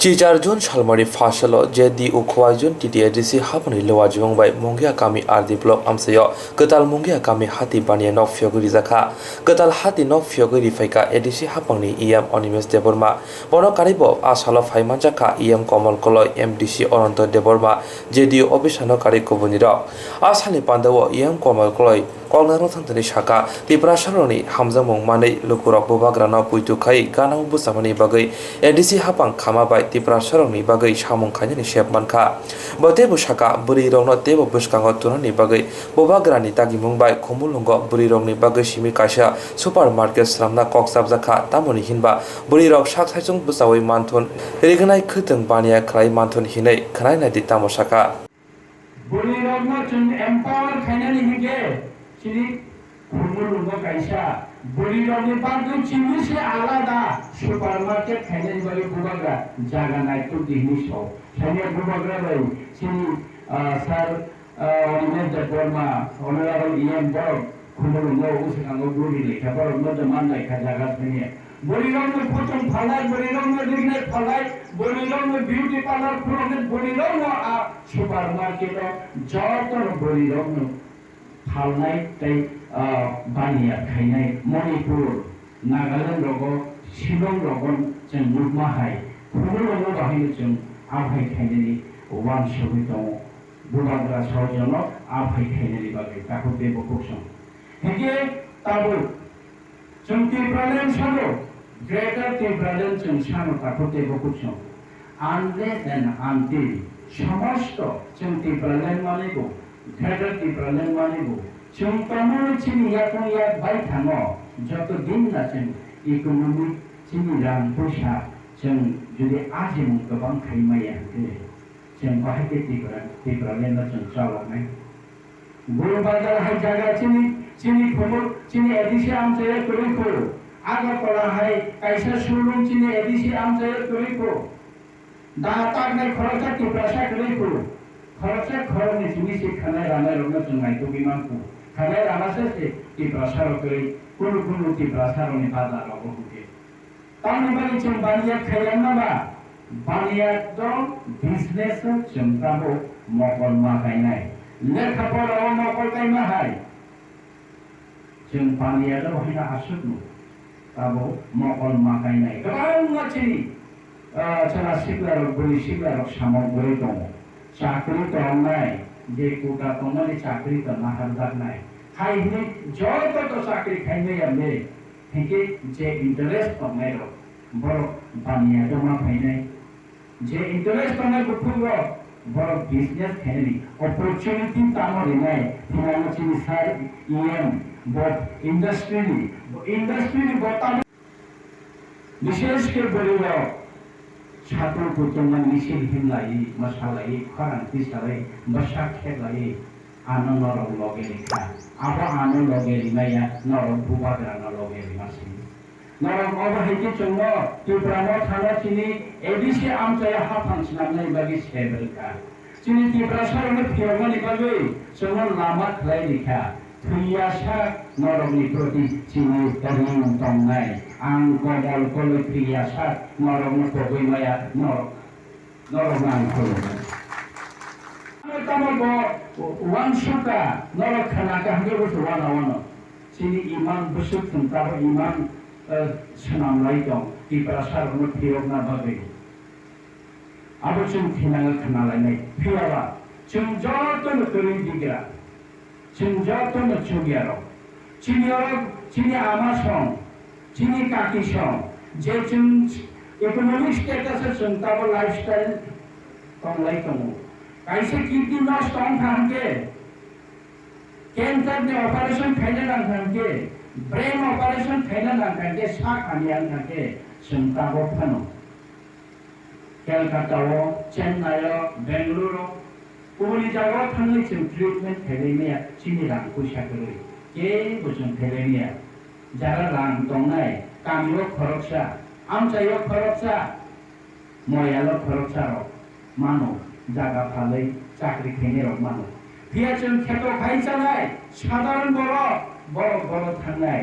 Cijarjun Shalmari Fashalo Jadi Ukhwajun TTADC Hapani Lewajung by Mongia Kami RD Block Amsayo Kwtal Mongia Kami Hati Bania no Phiyogwi Rwjakkha Kwtal Hati no Phiyogwi Faika ADC Hapangni EM Onimes Deborma Bono Karibo Asalo Phai Manjakha EM Komal Koloi MDC Ononto Deborma JDU Obisano Kari Kobuniro Asali Pandawo EM Komal Koloi Kolnaro Thantani Shaka Tipra Sharoni Hamzamung Mane Lukurok Bobagrana Puitu Kai Gana Busamani Bagai ADC Hapang Kama by Tipra Sharoni Bagai Shamung Kanyani Shep Manka Botebu Shaka Buri Rongno Tebo Bushkango Tunani Bagai Bobagrani Tagi Mumbai Komulungo Buri Rongni Bagai Shimi Kasha Supermarket Sramna Kok Sabzaka Tamoni Hinba Buri Rok Shak Hajung Busawi Manton Reganai Kutung Bania Klai Manton Hine Kanai Ditamo Shaka Buri Rongno Chung Empower Kanyani Hige Chini Kumulungo Kaisha Buri Rongni Bagai Chini Se Alada Supermarket Kanyani Bagai Bubagra Jaga Naitu Dihni Show Kanyani Bubagra Bai Chini Sir Onimes Deborma Honorable EM Borg Kumulungo Usikango Buri Lekha Borg No Demand Lekha Jaga Sini Buri Rongni Pochong Phalai Buri Rongni Dignet Phalai Buri Rongni Beauty Parlor Khoroknwi Buri Rongni Supermarket Jotor Buri Rongni Khowai tai Bania Khainai Manipur Nagaland rogo Shillong rogo Jeng Lukma Hai Khumulungo Bahini Jeng Abhai Khainani Wan Shobito Bubagra Sojono Abhai Khainani Bagai Takute Bokuksong Hege Tabu Jeng Tipralan Shalo Greater Tipralan Jeng Shano Takute Bokuksong Unless and until Shamasto Jeng Tipralan Manigo Greater Tipralan Manigo Chung Tamu Chini Yakung Yak Baitano Joto Dinna Chung Economic Chini Ran Pusha Chung Judy Ajim Gabang Kaimaya Chung Bahaki Tipralan Chung Chalame Guru Badal Hai Jaga Chini Kumul Chini Edisi Amjaya Kuriko Aga Kola Hai Kaisa Shulung Chini Edisi Amjaya Kuriko Dahatak Nai Khoroknwi Tiprasha Kuriko Khoroknwi Khoroknwi Chini Si Khanai Ranai Rongna Chung Naitu Bimanku Khanai Ranasa Se Tiprasha Rokoi Kulu Tiprasha Roni Pada Rogo Huke Tani Bani Chung Baniya Khayana Ba Baniya Do Business Chung Tabo Mokol Ma Kainai Lekha Pora Mokol Kaima Hai Chung Baniya Do Hina Asudnu Tabo Mokol Ma Kainai Gabang Ngachini Chana Sikla Buri Sikla Samong Buri Tomo Chakri Tongnai যে কোটা তোমালে চাকরি তো না হারদার নাই high নে যত তো চাকরি খাইনে আমে থেকে যে ইন্টারেস্ট কমাই রো বড় বানিয়া জমা খাইনে যে ইন্টারেস্ট কমাই বুকুব বড় বিজনেস খাইনি অপরচুনিটি তামরে নাই ফিনান্সিয়াল সাই ইএম বট ইন্ডাস্ট্রি বটা বিশেষ করে বলিলো ছাত্র পুত্রমান মিছিল হিমলাই মশালাই খরান্তি সালাই বসা খেলাই আনো নরক লগে লেখা আবা আনো লগে লিমাইয়া নরক বুবাগ্রানো লগে লিমাসি নরক অবহেতি চঙ্গ ত্রিপুরানো থানা চিনি এডিসি আমচায়া হাফাংসনামনাই বাগি সেবেলকা চিনি ত্রিপুরা সারনে ফিয়গনি বাগৈ চঙ্গ লামা খলাই লেখা থুইয়াসা নরকনি প্রতি চিনি তরিং তংনাই আং কমল কলে প্রিয়াসা নরক কবৈমায়া নরক নাম কলো তামগো ওয়ান সুকা নরক খানাকা হাঙ্গে বসু ওয়ানা চিনি ইমান বসুক তারপর ইমান সানামলাই দं ত্রিপুরা সারনে ফিয়গনা বাগৈ আবো जों फिनांगा खानालायनाय फैयाबा जों जतनो करै दिग्रा जों जतनो चुगियारो चिनि आमा सं चिनि काकी सं जे जों इकोनॉमिक स्टेटस जों ताबो लाइफस्टाइल तंलाय दङ कायसे किडनी नस्ट थांगे कैंसर ने ऑपरेशन खायनो नांथांगे ब्रेन ऑपरेशन खायनो नांथांगे सा खानियान थांगे जों ताबो फानो केलकाताओ चेन्नाइओ बेंगलुरु गुबुन जायगायाव थांनाय जों ट्रिटमेन्ट खालामनाया चिनि रां फैसा गोलै जेबो जों खालामनाया যারা রাং দंनाय गामियाव खरकसा आमचायाव खरकसा मयालो खरकसा मानो जागा फालै चाकरी खायनाय मानो फिया जों खेतो खायजानाय साधारण बर थांनाय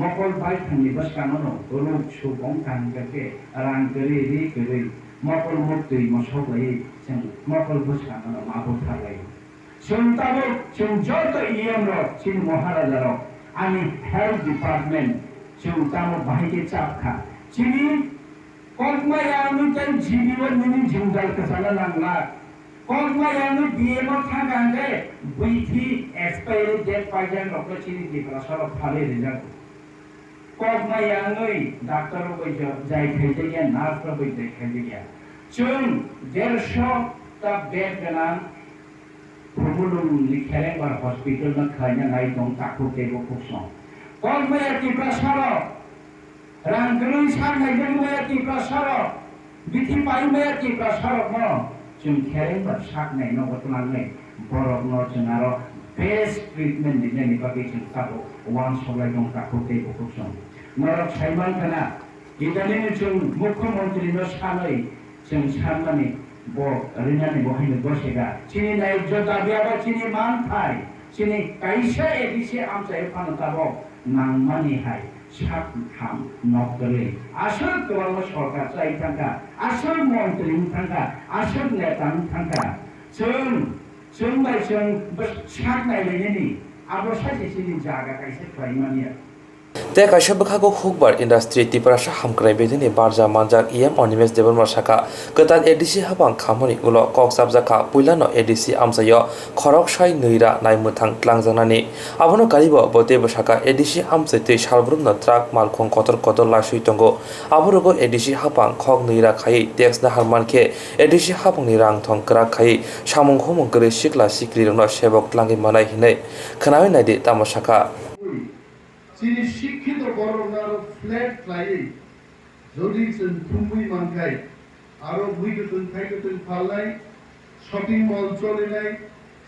मकल बाय थांनि बसकानो रुप सुबं थांगके रां गोरै मकल मुक्तै मसौलै जों मकल बुसानो माबो थाबाय जों ताबो जों जत इएम र जों महाराजा र आनि हेल्थ डिपार्टमेन्ट जों ताबो बाहायके चापखा जोंनि कलमायानो जों जिबिबो नुनि जिंदाल कसाना नांला कलमायानो बिएमआव थांगांगे बैथि एक्सपायरी डेट पाइजेन रखो जोंनि दिफ्रा सरब फाले रिजार्भ कलमायानो डाक्टर बैजो जाय खायजाया नार्स बैजो खायजाया जों 150 ता बेड गोनां प्रबुलुंनि खेरेंबार हस्पिटाल ना खायना नाय दं ताकु तेबो खुसं कलमाया दिफ्रा सरब रांगोलि सारनायजों माया दिफ्रा सरब बिथि पाइ माया दिफ्रा सरब न जों खेरेंबार सारनाय न गतलांनाय बरफ न जों आरो बेस्ट ट्रिटमेन्ट दिनायनि बागै जों ताबो वान सलाय दं ताकु तेबो खुसं नरक साइमान खाना इदानिनो जों मुख्यमंत्री न सानै जों साननानै ब रिनानि बहायनो गसेगा चिनि नायजो दाबियाबा चिनि मान थाय चिनि काइसा एदिसे आमसाय फानताबो नांमानि हाय सात थाम नगरे आसर गोबां सरकार चाइ थांगा आसर मन्त्रि थांगा आसर नेता थांगा जों सात नायलायनायनि आबो सासे चिनि जागा काइसा खायमानिया ते kaisa bwkhago hukbar industry tiprasa hamkrai bedini barja manjak em onimes debar masaka kwtal adc habang khamoni ulo kok sabjaka puilano adc amsayo khoroknwi neira naimmuthang tlangjanani abono karibo bote bwsaka adc amsaitei salbrumno truck malkhong kotor lasui tongo aborogo adc habang khok neira khai tax na harmankhe adc habangni rang thong krak khai samung humung gre sikla sikri rokno sebok tlangi manai hinai khnawi naidi tamasaka চিনি শিক্ষিত বড়নার flat লাই যদি जों খুবই মানখাই আরো বুইগতন থাইগতন ফালাই shopping mall চলেলাই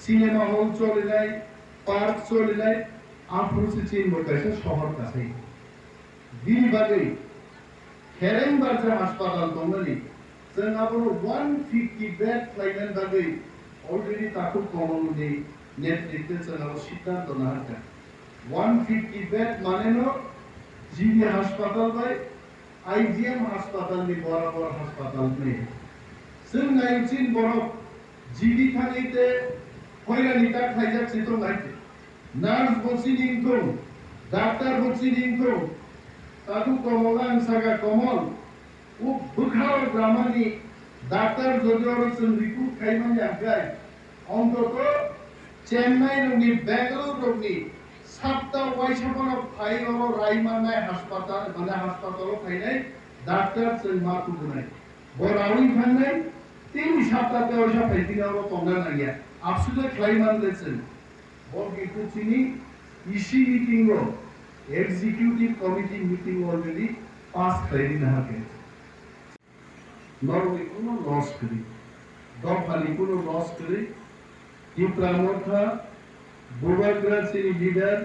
cinema hall চলেলাই park চলেলাই আফরুসে চিন বকাইছে শহর কাছে দিনবাগে খেরেন বাজার হাসপাতাল দংনি जों আবো 150 বেড লাইনেন বাগে অলরেডি তাকু কমনলি নেতৃত্বে जों সিদ্ধান্ত না হাতে 150 बेड माने नो जीबी अस्पताल बाय आईजीएम अस्पताल नि बराबर अस्पताल ने जों नायचिन बरफ जीबी थानिते फैरानिता थाइजा चितो नायते नार्स बसि दिंखौ डाक्टर बसि दिंखौ ताकु कमलां सागा कमल उ बुखार ग्रामानि डाक्टर जजर जों रिक्रुट खाइमानि आगाय अन्तत चेन्नाई नि बेंगलुरु नि सातटा वाइसाफोरा फाइलर रायमानाय हासपाताल माने हासपातालाव फायनाय डाक्टर जों मा खुबुनाय बरावि थांनाय तीन सप्ताह वाइसा फाइदिनाव तंगा नागिया आफसुले क्लाइमान लेसन बल गिकुचिनि इसी मीटिंग रो एग्जीक्यूटिव कमिटी मीटिंग अलरेडी पास खाइदिना हाके नरवे कोनो लॉस करी दफानि कोनो लॉस करी इप्रामथा बुबाग्रा सिनि लिडार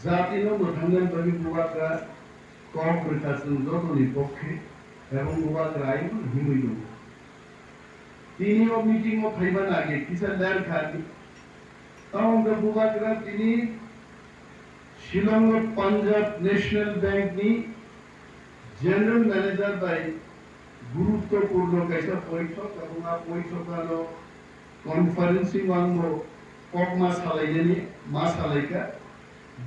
जातिनो मोथांगन बागि बुबाग्रा कॉर्पोरेशन जतनि पक्षे एवं बुबाग्रा आइनो हिमै दं तिनिओ मीटिंग फाइबा नागे किसा लेर खानि ताउन द बुबाग्रा तिनि शिलंग पंजाब नेशनल बैंक नि जनरल मैनेजर बाय गुरुत्वपूर्ण कैसा बैठक एवं आ बैठकानो कॉन्फ्रेंसिंग वांगो पकमा सालायनि मा सालायका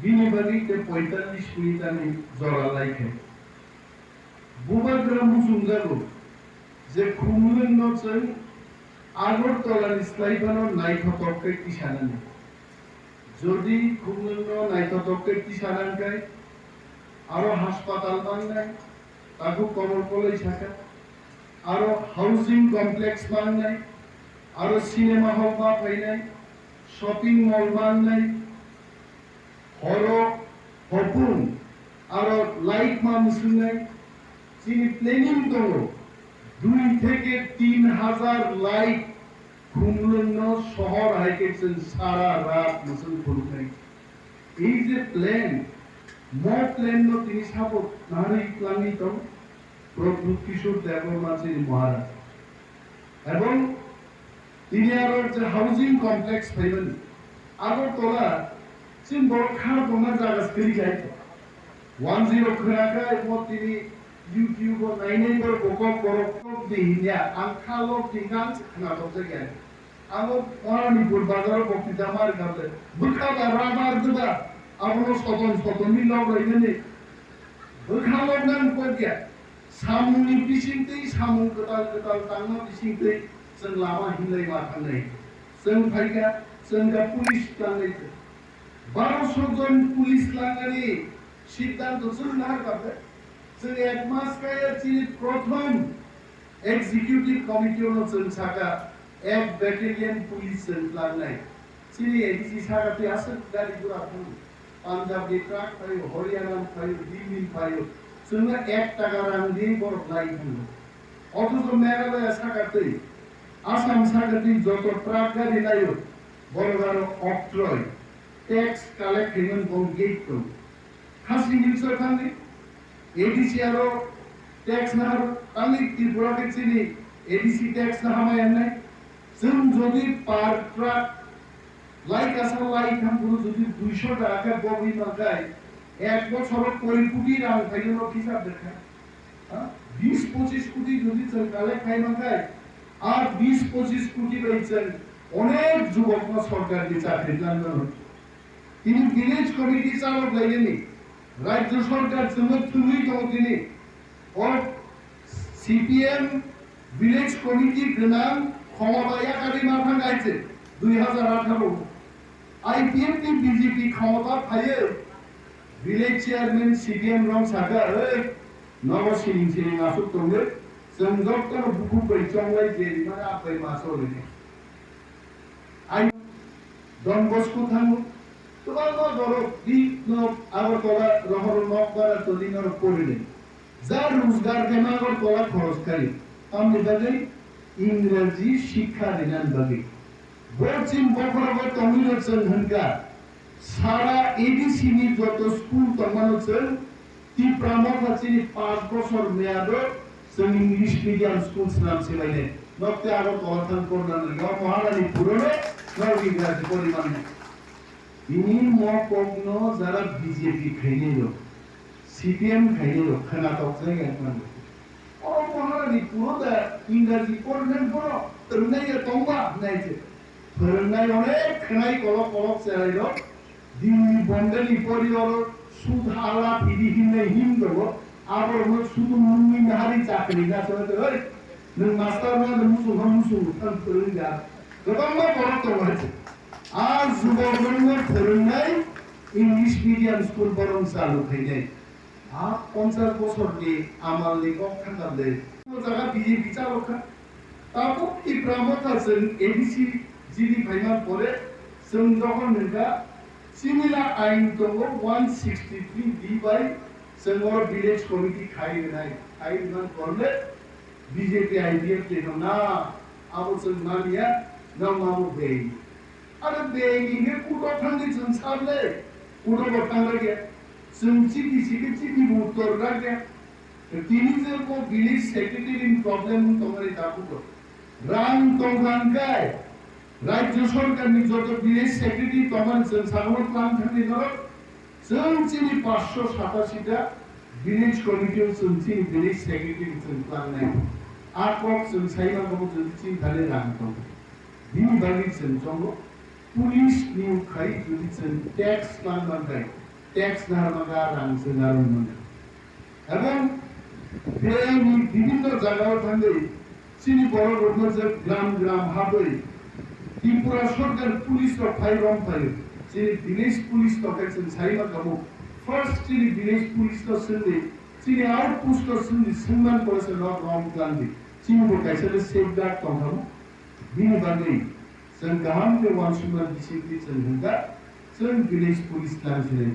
बिनि बागै ते 45 मिनिटानि जरा लायखे बुबाग्रा मुसुंगारो जे खुमुलन नचै আগরতলাनि स्लाइबानो नायथतके किसानानि যদি खुमुलन नायथतके किसानानकाय आरो हासपाताल बांनाय ताकु कमल कलेज थाका आरो हाउसिंग कमप्लेक्स बांनाय आरो सिनेमा हल बा फायनाय शॉपिंग मॉल बांनाय हरो हपुन आरो लाइट मा मुसुनाय चिनि प्लेनिंग दङ 2 থেকে 3000 लाइट खुमलुनो शहर हाइकेसन सारा रात मुसुन खुलुनाय এই যে প্ল্যান মো প্ল্যান नो তিনি সাপোর্ট নারী প্ল্যানি তো প্রভু কিশোর দেবমাঝি মহারাজ এবং তিনি আরো যে হাউজিং কমপ্লেক্স ফাইবেন আগরতলা চিন বড় খার দোনা জায়গা স্কিরি যায় 10 খরাকা এবং তিনি YouTube nainai bokok borok di India angkalo tinggal kenapa saja amo Maharani bazar bokti jamar kable buka ramar juga amo soton milau ini buka nan kerja samuni bisingtei samung ketal tangan bisingtei selama hilai makan naik seng faika sengga pulis tangai 1200 জন police লাগানি সিদ্ধান্ত না করবে যে এক মাস কায়ে চিনি প্রথম executive committee হলো ছাকা এক ব্যাটালিয়ন পুলিশ লাগাই চিনি এডিসি ছাকাতে আছে গাড়ি ঘোড়া ফুল পাঞ্জাব ট্রাক পাইও হরিয়ানা পাইও দিল্লি পাইও সঙ্গে 1 টাকা রাং দিয়ে বড় লাই হলো অথচ মেঘালয় ছাকাতে আসাম ছাকাতে যত ট্রাক গাড়ি লাইও বড় বড় অক্ট্রয় टैक्स कलेक्ट हिमन बोंगेट को खास निउसर खाने एडीसी आरो टैक्स ना खाली त्रिपुरा के चिनी एडीसी टैक्स ना हमारे अन्य जों जोदी पार ट्रक लाइक आसा लाइक हम गुरु जोदी 200 টাকা ববি মাগাই এক বছর কোটি কোটি রাং ফাইলো হিসাব দেখা 20-25 কোটি যদি কালেক্ট খাই মাগাই আর 20-25 কোটি রয়েছেন অনেক যুবক সরকার দিয়ে চাকরি জানবেন তিনি ভিলেজ কমিটি চালক লাগেনি রাজ্য সরকার সমর্থনই তো তিনি ও সিপিএম ভিলেজ কমিটি গ্রাম ক্ষমতা একাডেমি মাথা গাইছে 2018 আইপিএমটি বিজেপি ক্ষমতা পাইয়ে ভিলেজ চেয়ারম্যান সিপিএম রং সাগা এই নব সিং আসুক তোমরা সংযুক্ত বুকু পরিচয় যে মানে আপনি মাসলে আই ডন বসকো থামু তোমার ধরো আগরতলা রহর নকবারা তলিনার পড়লে যার রোজগার কেন আগরতলা খরচকারী আমি বাগে ইংরেজি শিক্ষা দিনান বাগে বলছেন বখরাবত তমিলচন হনকা সারা এডিসি নি যত স্কুল তমালচন তি প্রামক আছে 5 বছর মেয়াদ সং ইংলিশ মিডিয়াম স্কুল নাম সেবাইনে নকতে আগরতলা থান করনা মহারানী পুরনো নরবিগ্রাজ পরিমাণে ini mau kogno zara BJP khaine lo CPM khaine lo khana tok jega man oh Maharani puro da ingraji pornen puro ternai ya tongba nai je ternai onek khanai kolok serai lo dini bondali pori oro sudhala pidi hinne hindo abor mo sudu mummi nahari chakri na sote oi nung master na musu tan teringa gobamma poro to hoyeche आज যুবকদের ফেরনাই English medium school বরং চালু হইছে आप 50 বছর দি আমার লেখক খান্দালে জায়গা বিজেপি চালক তারপর কি প্রামত আছেন এডিসি জিডি ফাইনাল পরে जों যখন নেগা সিমিলা আইন তো 163 ডি বাই সেমর ভিলেজ কমিটি খাইনাই আইন করলে বিজেপি আইডিয়া কেন না আবসন মানিয়া নামামু দেই আরে বেগিনে কুটো ঠান্ডি সংসারলে কুটো বর্তান লাগে সুমচি চিকি উত্তর লাগে তিনি যে কো ভিলেজ সেক্রেটারি প্রবলেম তোমারে তাকুটো রাং তংরানকায় রাজ্য সরকার নি যত ভিলেজ সেক্রেটারি তোমার সংসারমত প্ল্যান থাকি ধরো সুমচি 587 টা ভিলেজ কমিটি সুমচি ভিলেজ সেক্রেটারি প্ল্যান নাই আর কক সুমসাইমা কো সুমচি ধারে রাং তং দিন বাগি সুমচঙ্গ পুলিশ নিউ খাই যদি ট্যাক্স প্ল্যান বানাই ট্যাক্স নারমাগা রাং সেনারুন মানে এবং বিভিন্ন জায়গায় থাকে চিনি বড় বড় যে গ্রাম হাবই ত্রিপুরা সরকার পুলিশ ফাইরম পাই চিনি ভিলেজ পুলিশ তকেছেন সাইবা কামু ফার্স্ট চিনি ভিলেজ পুলিশ তো সন্ধে চিনি আউটপোস্ট তো সন্ধে সম্মান করেছে নট রং ক্লান্তি চিনি বকাইছে সেফগার্ড তংহাম বিনি বাগৈ जों गाहाम के वानसुमान डिसिप्लिन जों होगा जों भिलेज पुलिस लांसिनाय